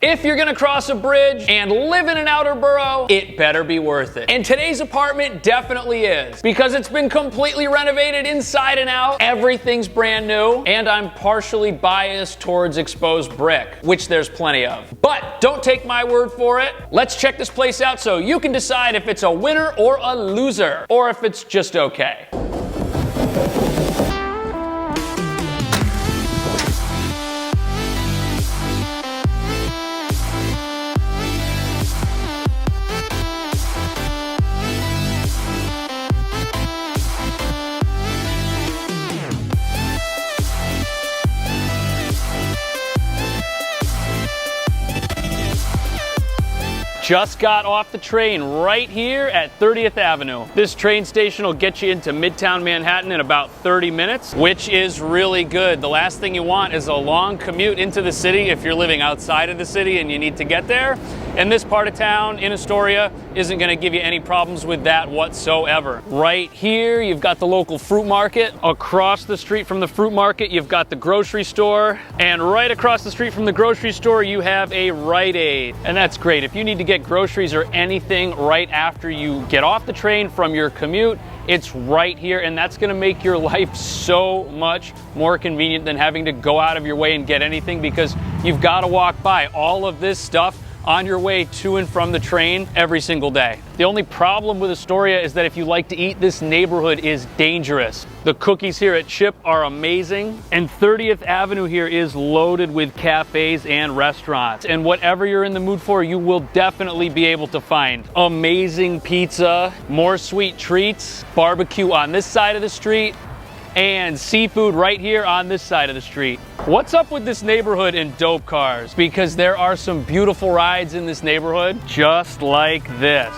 If you're gonna cross a bridge and live in an outer borough, it better be worth it. And today's apartment definitely is, because it's been completely renovated inside and out, everything's brand new, and I'm partially biased towards exposed brick, which there's plenty of. But don't take my word for it. Let's check this place out so you can decide if it's a winner or a loser, or if it's just okay. Just got off the train right here at 30th Avenue. This train station will get you into midtown Manhattan in about 30 minutes, which is really good. The last thing you want is a long commute into the city if you're living outside of the city and you need to get there. And this part of town in Astoria isn't gonna give you any problems with that whatsoever. Right here, you've got the local fruit market. Across the street from the fruit market, you've got the grocery store. And right across the street from the grocery store, you have a Rite Aid. And that's great. If you need to get groceries or anything right after you get off the train from your commute, it's right here, and that's gonna make your life so much more convenient than having to go out of your way and get anything, because you've gotta walk by all of this stuff on your way to and from the train every single day. The only problem with Astoria is that if you like to eat, this neighborhood is dangerous. The cookies here at Chip are amazing, and 30th Avenue here is loaded with cafes and restaurants. And whatever you're in the mood for, you will definitely be able to find amazing pizza, more sweet treats, barbecue on this side of the street, and seafood right here on this side of the street. What's up with this neighborhood and dope cars? Because there are some beautiful rides in this neighborhood, just like this.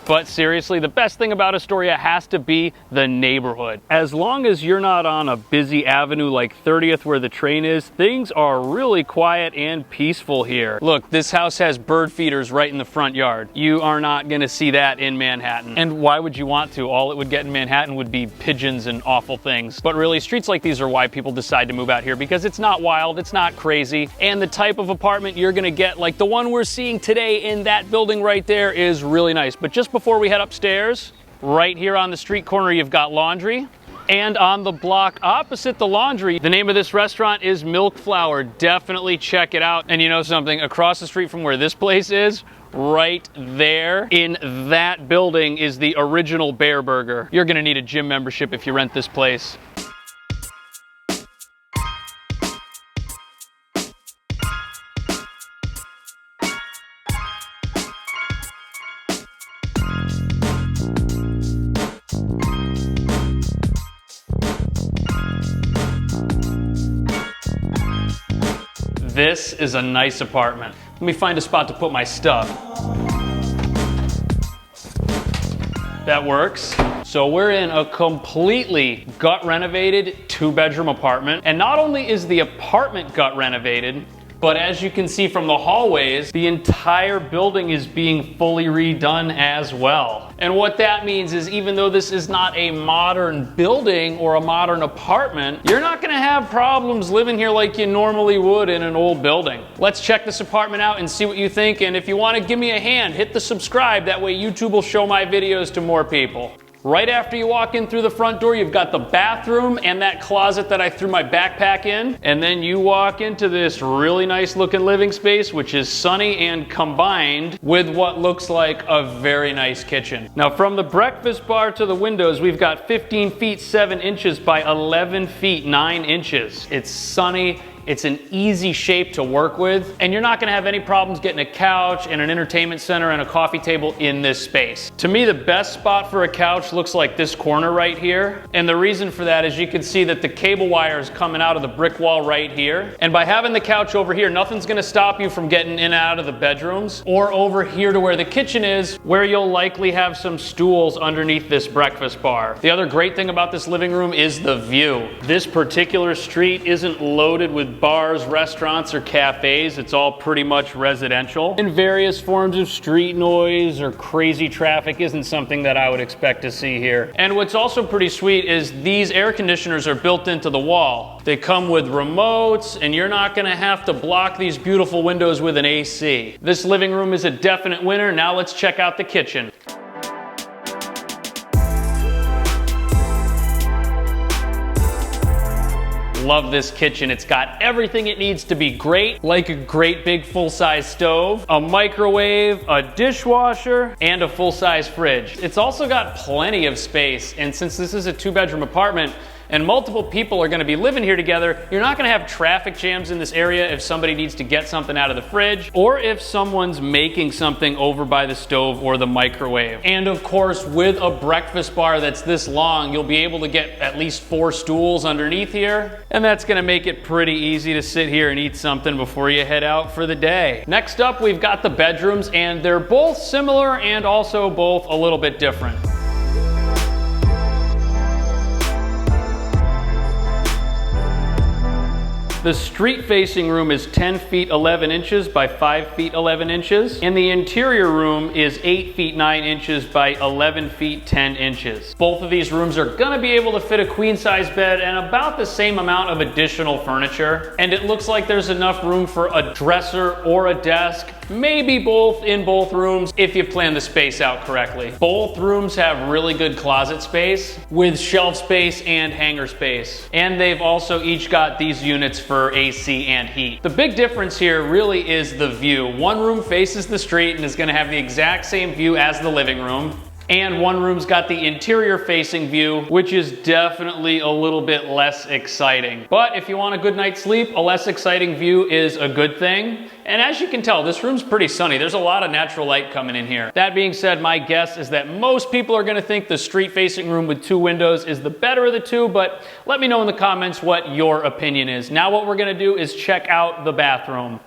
But seriously, the best thing about Astoria has to be the neighborhood. As long as you're not on a busy avenue like 30th where the train is, things are really quiet and peaceful here. Look, this house has bird feeders right in the front yard. You are not gonna see that in Manhattan. And why would you want to? All it would get in Manhattan would be pigeons and awful things. But really, streets like these are why people decide to move out here, because it's not wild, it's not crazy, and the type of apartment you're gonna get, like the one we're seeing today in that building right there, is really nice. But just before we head upstairs, right here on the street corner, you've got laundry. And on the block opposite the laundry, the name of this restaurant is Milk Flower. Definitely check it out. And you know something? Across the street from where this place is, right there in that building, is the original Bear Burger. You're gonna need a gym membership if you rent this place. This is a nice apartment. Let me find a spot to put my stuff. That works. So we're in a completely gut renovated 2-bedroom apartment. And not only is the apartment gut renovated, but as you can see from the hallways, the entire building is being fully redone as well. And what that means is, even though this is not a modern building or a modern apartment, you're not gonna have problems living here like you normally would in an old building. Let's check this apartment out and see what you think. And if you wanna give me a hand, hit the subscribe. That way YouTube will show my videos to more people. Right after you walk in through the front door, you've got the bathroom and that closet that I threw my backpack in. And then you walk into this really nice looking living space, which is sunny and combined with what looks like a very nice kitchen. Now, from the breakfast bar to the windows, we've got 15 feet 7 inches by 11 feet 9 inches. It's sunny. It's an easy shape to work with, and you're not gonna have any problems getting a couch and an entertainment center and a coffee table in this space. To me, the best spot for a couch looks like this corner right here. And the reason for that is you can see that the cable wire is coming out of the brick wall right here. And by having the couch over here, nothing's gonna stop you from getting in and out of the bedrooms, or over here to where the kitchen is, where you'll likely have some stools underneath this breakfast bar. The other great thing about this living room is the view. This particular street isn't loaded with with bars, restaurants, or cafes. It's all pretty much residential. And various forms of street noise or crazy traffic isn't something that I would expect to see here. And what's also pretty sweet is these air conditioners are built into the wall. They come with remotes, and you're not gonna have to block these beautiful windows with an AC. This living room is a definite winner. Now let's check out the kitchen. Love this kitchen. It's got everything it needs to be great, like a great big full-size stove, a microwave, a dishwasher, and a full-size fridge. It's also got plenty of space, and since this is a 2-bedroom apartment, and multiple people are gonna be living here together, you're not gonna have traffic jams in this area if somebody needs to get something out of the fridge, or if someone's making something over by the stove or the microwave. And of course, with a breakfast bar that's this long, you'll be able to get at least 4 stools underneath here, and that's gonna make it pretty easy to sit here and eat something before you head out for the day. Next up, we've got the bedrooms, and they're both similar and also both a little bit different. The street-facing room is 10 feet 11 inches by 5 feet 11 inches, and the interior room is 8 feet 9 inches by 11 feet 10 inches. Both of these rooms are gonna be able to fit a queen-size bed and about the same amount of additional furniture, and it looks like there's enough room for a dresser or a desk, maybe both in both rooms if you plan the space out correctly. Both rooms have really good closet space with shelf space and hanger space, and they've also each got these units for AC and heat. The big difference here really is the view. One room faces the street and is gonna have the exact same view as the living room. And one room's got the interior facing view, which is definitely a little bit less exciting. But if you want a good night's sleep, a less exciting view is a good thing. And as you can tell, this room's pretty sunny. There's a lot of natural light coming in here. That being said, my guess is that most people are gonna think the street facing room with 2 windows is the better of the two, but let me know in the comments what your opinion is. Now what we're gonna do is check out the bathroom.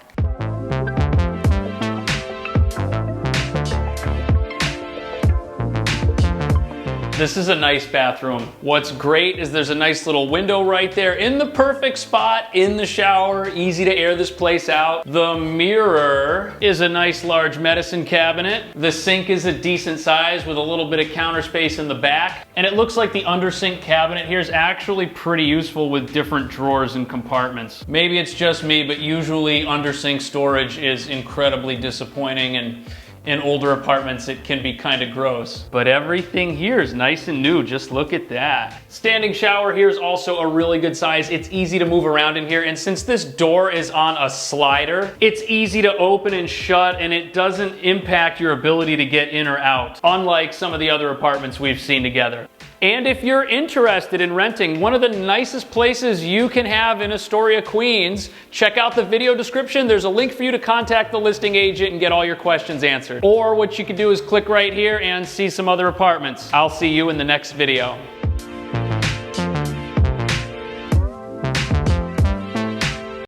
This is a nice bathroom. What's great is there's a nice little window right there in the perfect spot in the shower, easy to air this place out. The mirror is a nice large medicine cabinet. The sink is a decent size with a little bit of counter space in the back. And it looks like the under sink cabinet here is actually pretty useful with different drawers and compartments. Maybe it's just me, but usually under sink storage is incredibly disappointing, and in older apartments, it can be kind of gross. But everything here is nice and new, just look at that. Standing shower here is also a really good size. It's easy to move around in here, and since this door is on a slider, it's easy to open and shut, and it doesn't impact your ability to get in or out, unlike some of the other apartments we've seen together. And if you're interested in renting one of the nicest places you can have in Astoria, Queens, check out the video description. There's a link for you to contact the listing agent and get all your questions answered. Or what you can do is click right here and see some other apartments. I'll see you in the next video.